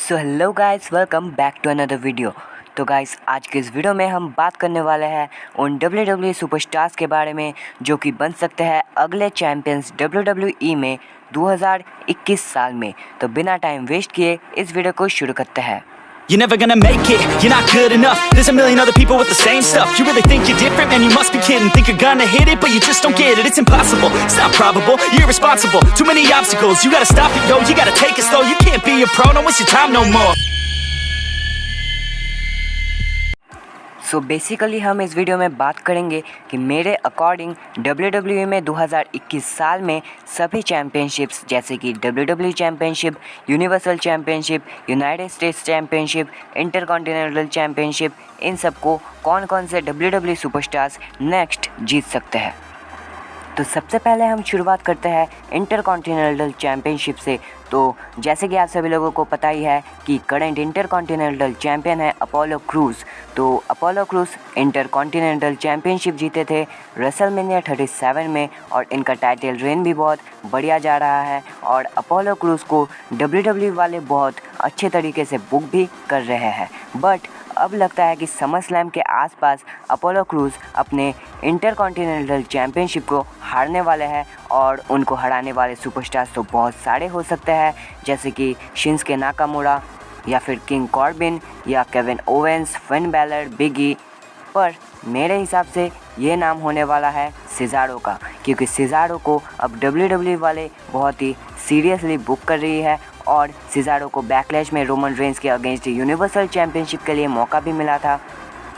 So hello guys, welcome back to another video. तो guys, आज के इस वीडियो में हम बात करने वाले हैं उन WWE सुपरस्टार्स के बारे में जो कि बन सकते हैं अगले चैंपियंस WWE में 2021 साल में। तो बिना टाइम वेस्ट किए इस वीडियो को शुरू करते हैं। You're never gonna make it, you're not good enough. There's a million other people with the same stuff. You really think you're different? Man, you must be kidding. Think you're gonna hit it, but you just don't get it. It's impossible, it's not probable, you're irresponsible. Too many obstacles, you gotta stop it, yo. You gotta take it slow, you can't be a pro. Don't waste your time no more. So basically हम इस video में बात करेंगे कि मेरे according WWE में 2021 साल में सभी चैम्पियनशिप्स जैसे कि WWE championship, universal championship, United States championship, intercontinental championship, इन सबको कौन कौन से WWE सुपरस्टार्स नेक्स्ट जीत सकते हैं। तो सबसे पहले हम शुरुआत करते हैं इंटरकॉन्टिनेंटल चैम्पियनशिप से। तो जैसे कि आप सभी लोगों को पता ही है कि करंट इंटरकॉन्टिनेंटल चैम्पियन है अपोलो क्रूज़। तो अपोलो क्रूज़ इंटरकॉन्टिनेंटल चैम्पियनशिप जीते थे रेसलमेनिया 37 में और इनका टाइटल रेन भी बहुत बढ़िया जा रहा है और अपोलो क्रूज़ को WWE वाले बहुत अच्छे तरीके से बुक भी कर रहे हैं। बट अब लगता है कि समर स्लैम के आसपास अपोलो क्रूज़ अपने इंटरकॉन्टिनेंटल चैम्पियनशिप को हारने वाले हैं और उनको हराने वाले सुपरस्टार्स तो बहुत सारे हो सकते हैं जैसे कि शिंसुके नाकामुरा या फिर किंग कॉर्बिन या Kevin Owens, Finn Balor, Big E. पर मेरे हिसाब से ये नाम होने वाला है सिज़ारो का, क्योंकि सिज़ारो को अब WWE वाले बहुत ही सीरियसली बुक कर रही है और सिज़ारो को बैकलैश में रोमन रेंस के अगेंस्ट यूनिवर्सल चैम्पियनशिप के लिए मौका भी मिला था।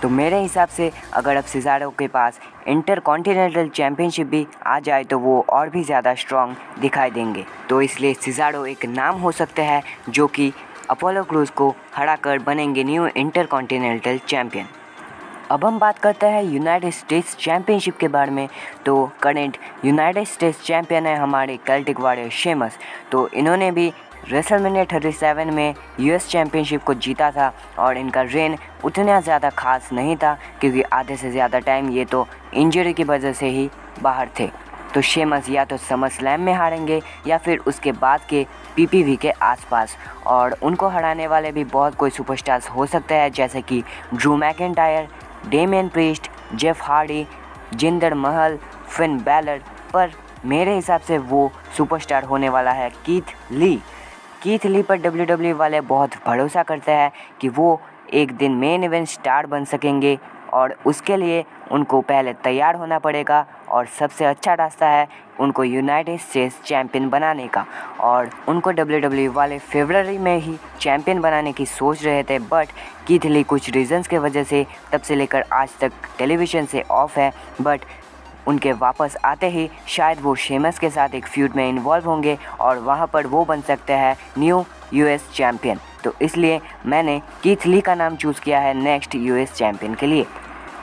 तो मेरे हिसाब से अगर अब सिज़ारो के पास इंटरकॉन्टिनेंटल चैम्पियनशिप भी आ जाए तो वो और भी ज़्यादा स्ट्रॉन्ग दिखाई देंगे। तो इसलिए सिज़ारो एक नाम हो सकते हैं जो कि अपोलो क्रूज़ को हराकर बनेंगे न्यू इंटरकॉन्टिनेंटल चैम्पियन। अब हम बात करते हैं यूनाइटेड स्टेट्स चैम्पियनशिप के बारे में। तो करंट यूनाइटेड स्टेट्स चैम्पियन है हमारे केल्टिक वॉरियर शेमस। तो इन्होंने भी रेसलमेनिया 37 में यूएस चैम्पियनशिप को जीता था और इनका रेन उतना ज़्यादा खास नहीं था क्योंकि आधे से ज़्यादा टाइम ये तो इंजरी की वजह से ही बाहर थे। तो शेमस या तो समर स्लैम में हारेंगे या फिर उसके बाद के PPV के आसपास, और उनको हराने वाले भी बहुत कोई सुपरस्टार्स हो सकते हैं जैसे कि Drew McIntyre, Damien priest, Jeff Hardy, Jinder महल, फिन बैलर। पर मेरे हिसाब से वो सुपरस्टार होने वाला है कीथ ली। कीथ ली पर WWE वाले बहुत भरोसा करते हैं कि वो एक दिन मेन इवेंट स्टार बन सकेंगे और उसके लिए उनको पहले तैयार होना पड़ेगा और सबसे अच्छा रास्ता है उनको यूनाइटेड स्टेट्स चैम्पियन बनाने का। और उनको WWE वाले फरवरी में ही चैम्पियन बनाने की सोच रहे थे, बट कीथ ली कुछ रीजंस के वजह से तब से लेकर आज तक टेलीविज़न से ऑफ है। बट उनके वापस आते ही शायद वो शेमस के साथ एक फ्यूड में इन्वॉल्व होंगे और वहाँ पर वो बन सकते हैं न्यू US चैम्पियन। तो इसलिए मैंने कीथ ली का नाम चूज़ किया है नेक्स्ट US चैम्पियन के लिए।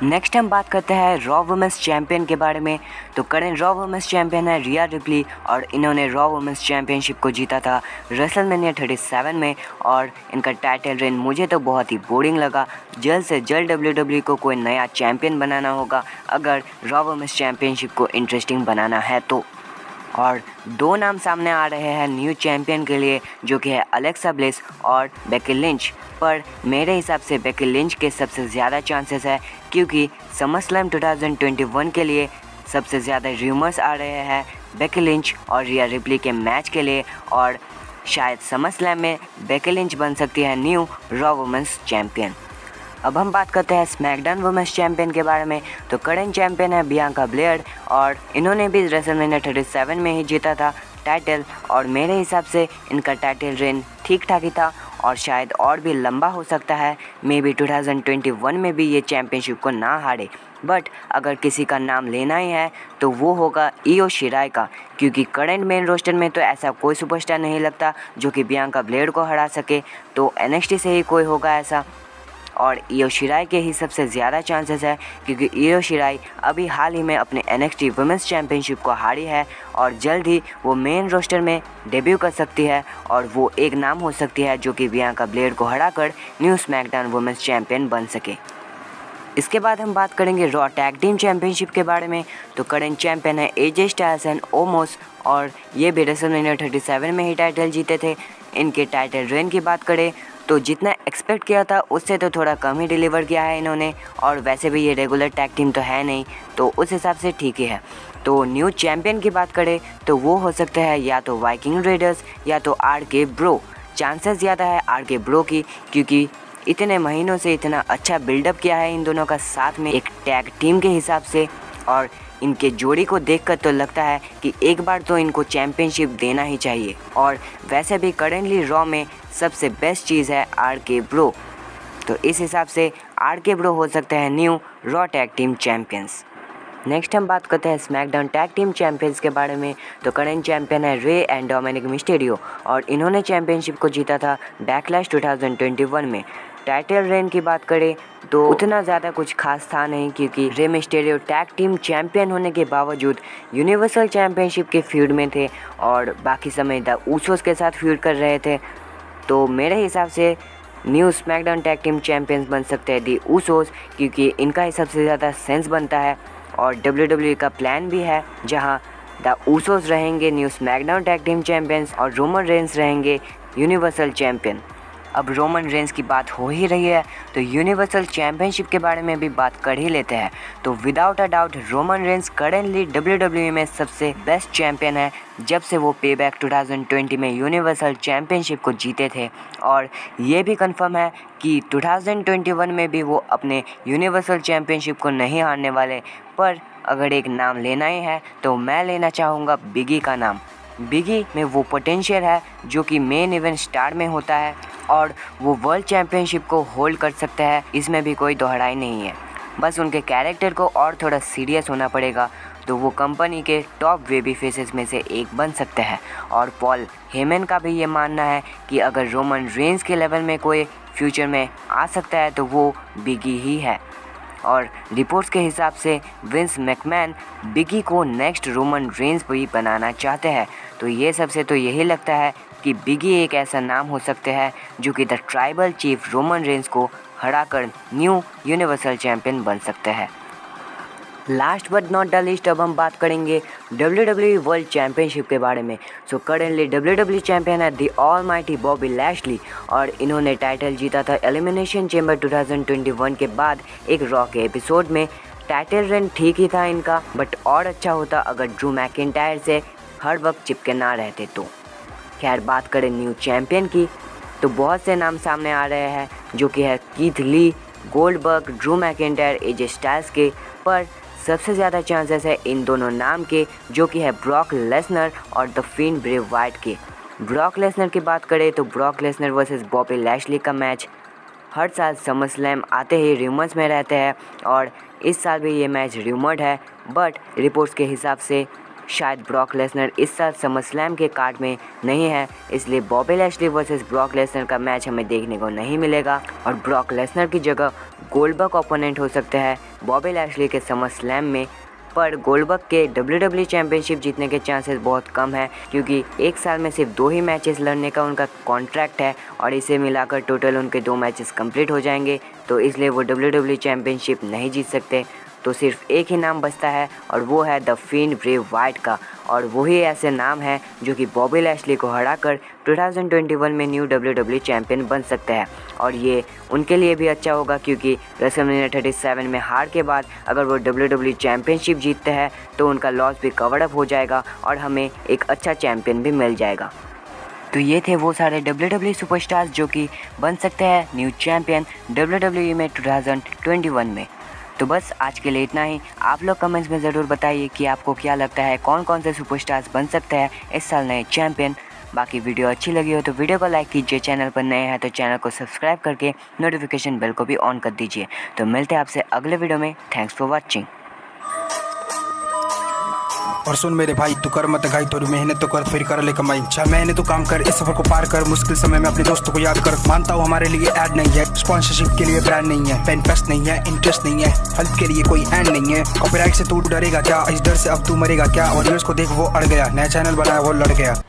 नेक्स्ट हम बात करते हैं रॉ वुमेंस चैम्पियन के बारे में। तो करंट रॉ वुमेंस चैम्पियन है रिया रिप्ली और इन्होंने रॉ वुमेंस चैम्पियनशिप को जीता था रेसलमेनिया 37 में और इनका टाइटल रेन मुझे तो बहुत ही बोरिंग लगा। जल्द से जल्द WWE को कोई नया चैम्पियन बनाना होगा अगर रॉ वुमेंस चैम्पियनशिप को इंटरेस्टिंग बनाना है तो। और दो नाम सामने आ रहे हैं न्यू चैम्पियन के लिए जो कि है अलेक्सा ब्लिस और बेकी लिंच। पर मेरे हिसाब से बेकी लिंच के सबसे ज़्यादा चांसेस है क्योंकि समर स्लैम 2021 के लिए सबसे ज़्यादा र्यूमर्स आ रहे हैं बेकी लिंच और रिया रिप्ली के मैच के लिए और शायद समर स्लैम में बेकी लिंच बन सकती है न्यू रॉ वुमेंस चैम्पियन। अब हम बात करते हैं स्मैकडाउन वुमेंस चैम्पियन के बारे में। तो करंट चैम्पियन है बियांका ब्लेयर और इन्होंने भी रेसलमेनिया 37 में ही जीता था टाइटल और मेरे हिसाब से इनका टाइटल रेन ठीक ठाक ही था और शायद और भी लंबा हो सकता है। मे बी 2021 में भी ये चैम्पियनशिप को ना हारे। बट अगर किसी का नाम लेना ही है तो वो होगा इयो शिराई का, क्योंकि करंट मेन रोस्टर में तो ऐसा कोई सुपरस्टार नहीं लगता जो कि बियांका ब्लेयर को हरा सके। तो NXT से ही कोई होगा ऐसा और इयो शिराई के ही सबसे ज़्यादा चांसेस है क्योंकि इयो शिराई अभी हाल ही में अपने NXT वुमेंस चैम्पियनशिप को हारी है और जल्द ही वो मेन रोस्टर में डेब्यू कर सकती है और वो एक नाम हो सकती है जो कि बियांका ब्लेयर को हराकर न्यू स्मैकडाउन वुमेंस चैम्पियन बन सके। इसके बाद हम बात करेंगे रॉ टैग टीम चैम्पियनशिप के बारे में। तो करंट चैम्पियन है AJ स्टाइल्स एंड ओमोस और ये भी रेसलमेनिया 37 में ही टाइटल जीते थे। इनके टाइटल रेन की बात करें तो जितना एक्सपेक्ट किया था उससे तो थोड़ा कम ही डिलीवर किया है इन्होंने, और वैसे भी ये रेगुलर टैग टीम तो है नहीं, तो उस हिसाब से ठीक ही है। तो न्यू चैम्पियन की बात करें तो वो हो सकता है या तो वाइकिंग रेडर्स या तो आरके ब्रो। चांसेस ज़्यादा है आरके ब्रो की, क्योंकि इतने महीनों से इतना अच्छा बिल्डअप किया है इन दोनों का साथ में एक टैग टीम के हिसाब से, और इनके जोड़ी को देखकर तो लगता है कि एक बार तो इनको चैम्पियनशिप देना ही चाहिए। और वैसे भी करेंटली रॉ में सबसे बेस्ट चीज़ है आरके ब्रो, तो इस हिसाब से आरके ब्रो हो सकते हैं new raw tag team champions. Next हम बात करते हैं स्मैकडाउन टैग टीम चैंपियंस के बारे में। तो करंट चैंपियन है रे एंड डोमिनिक मिस्टेरियो, और इन्होंने चैंपियनशिप को जीता था बैकलैश 2021 में। टाइटल रेन की बात करें तो उतना ज़्यादा कुछ खास था नहीं, क्योंकि रे मिस्टेरियो टैग टीम चैंपियन होने के बावजूद यूनिवर्सल चैंपियनशिप के फील्ड में थे और बाकी समय द ऊसोस के साथ फील्ड कर रहे थे। तो मेरे हिसाब से new SmackDown tag team champions बन सकते हैं दी ऊसोस, क्योंकि इनका ही सबसे ज़्यादा सेंस बनता है। और WWE का प्लान भी है जहां द ऊसोस रहेंगे new SmackDown tag team champions और रोमन रेंस रहेंगे यूनिवर्सल चैंपियन। अब रोमन रेंस की बात हो ही रही है तो यूनिवर्सल चैंपियनशिप के बारे में भी बात कर ही लेते हैं। तो without a doubt Roman Reigns currently WWE में सबसे बेस्ट चैंपियन है, जब से वो पेबैक 2020 में यूनिवर्सल चैंपियनशिप को जीते थे। और ये भी कंफर्म है कि 2021 में भी वो अपने यूनिवर्सल चैंपियनशिप को नहीं हारने वाले। पर अगर एक नाम लेना ही है तो मैं लेना चाहूँगा बिगी का नाम। बिगी में वो पोटेंशियल है जो कि मेन इवेंट स्टार में होता है, और वो वर्ल्ड चैंपियनशिप को होल्ड कर सकता है, इसमें भी कोई दोहराई नहीं है। बस उनके कैरेक्टर को और थोड़ा सीरियस होना पड़ेगा, तो वो कंपनी के टॉप बेबी फेसेस में से एक बन सकते हैं। और पॉल हेमन का भी ये मानना है कि अगर रोमन रेंस के लेवल में कोई फ्यूचर में आ सकता है तो वो बिगी ही है। और रिपोर्ट्स के हिसाब से विंस मैकमैन बिगी को नेक्स्ट रोमन रेंस भी बनाना चाहते हैं। तो ये सबसे तो यही लगता है कि बिगी एक ऐसा नाम हो सकते हैं जो कि the tribal chief Roman Reigns को हराकर न्यू यूनिवर्सल चैंपियन बन सकते हैं। Last but not the least अब हम बात करेंगे WWE वर्ल्ड चैंपियनशिप के बारे में। सो करेंटली WWE चैंपियन है द ऑलमाइटी बॉबी लैशली, और इन्होंने टाइटल जीता था एलिमिनेशन चैम्बर 2021 के बाद एक रॉ के एपिसोड में। टाइटल रन ठीक ही था इनका, बट और अच्छा होता अगर ड्रू मैकिंटायर से हर वक्त चिपके ना रहते तो। खैर बात करें न्यू चैंपियन की तो बहुत से नाम सामने आ रहे हैं, जो कि है Keith Lee, Goldberg, Drew McIntyre, AJ Styles के। पर सबसे ज़्यादा चांसेस है इन दोनों नाम के, जो कि है ब्रॉक लेसनर और द फिन ब्रे वाइट के। ब्रॉक लेसनर की बात करें तो Brock Lesnar versus Bobby Lashley का मैच हर साल समर स्लैम आते ही रूमर्स में रहते हैं, और इस साल भी ये मैच रूमर्ड है। बट रिपोर्ट्स के हिसाब से शायद ब्रॉक लेसनर इस साल समर स्लैम के कार्ड में नहीं है, इसलिए Bobby Lashley versus Brock Lesnar का मैच हमें देखने को नहीं मिलेगा। और ब्रॉक लेसनर की जगह गोल्डबर्ग ओपोनेंट हो सकते हैं बॉबी लैशली के समर स्लैम में। पर गोल्डबर्ग के WWE चैंपियनशिप जीतने के चांसेस बहुत कम है, क्योंकि एक साल में सिर्फ 2 ही मैचेस लड़ने का उनका कॉन्ट्रैक्ट है, और इसे मिलाकर टोटल उनके 2 मैचेस कंप्लीट हो जाएंगे। तो इसलिए वो WWE चैंपियनशिप नहीं जीत सकते। तो सिर्फ एक ही नाम बचता है, और वो है द फिन ब्रे वाइट का। और वही ऐसे नाम है जो कि बॉबी लैशली को हराकर 2021 में न्यू WWE चैंपियन बन सकते हैं। और ये उनके लिए भी अच्छा होगा, क्योंकि रेसलमेनिया 37 में हार के बाद अगर वो WWE चैंपियनशिप जीतते हैं तो उनका लॉस भी कवर अप हो जाएगा और हमें एक अच्छा चैंपियन भी मिल जाएगा। तो ये थे वो सारे WWE सुपरस्टार्स जो कि बन सकते हैं न्यू चैंपियन WWE में 2021 में। तो बस आज के लिए इतना ही। आप लोग कमेंट्स में ज़रूर बताइए कि आपको क्या लगता है कौन कौन से सुपरस्टार्स बन सकते हैं इस साल नए चैंपियन। बाकी वीडियो अच्छी लगी हो तो वीडियो को लाइक कीजिए, चैनल पर नए हैं तो चैनल को सब्सक्राइब करके नोटिफिकेशन बेल को भी ऑन कर दीजिए। तो मिलते हैं आपसे अगले वीडियो में। Thanks for watching. और सुन मेरे भाई, तू कर मत घाई, थोड़ी मेहनत तो कर फिर कर ले कमाई। 6 महीने तो काम कर, इस सफर को पार कर, मुश्किल समय में अपने दोस्तों को याद कर। मानता हूँ हमारे लिए ऐड नहीं है, स्पॉन्सरशिप के लिए ब्रांड नहीं है, पेन पेस्ट नहीं है, इंटरेस्ट नहीं है, हेल्प के लिए कोई एंड नहीं है। कॉपीराइट से तू डरेगा क्या, इस डर से अब तू मरेगा क्या। और व्यूअर्स को देख वो अड़ गया, नया चैनल बनाया वो लड़ गया।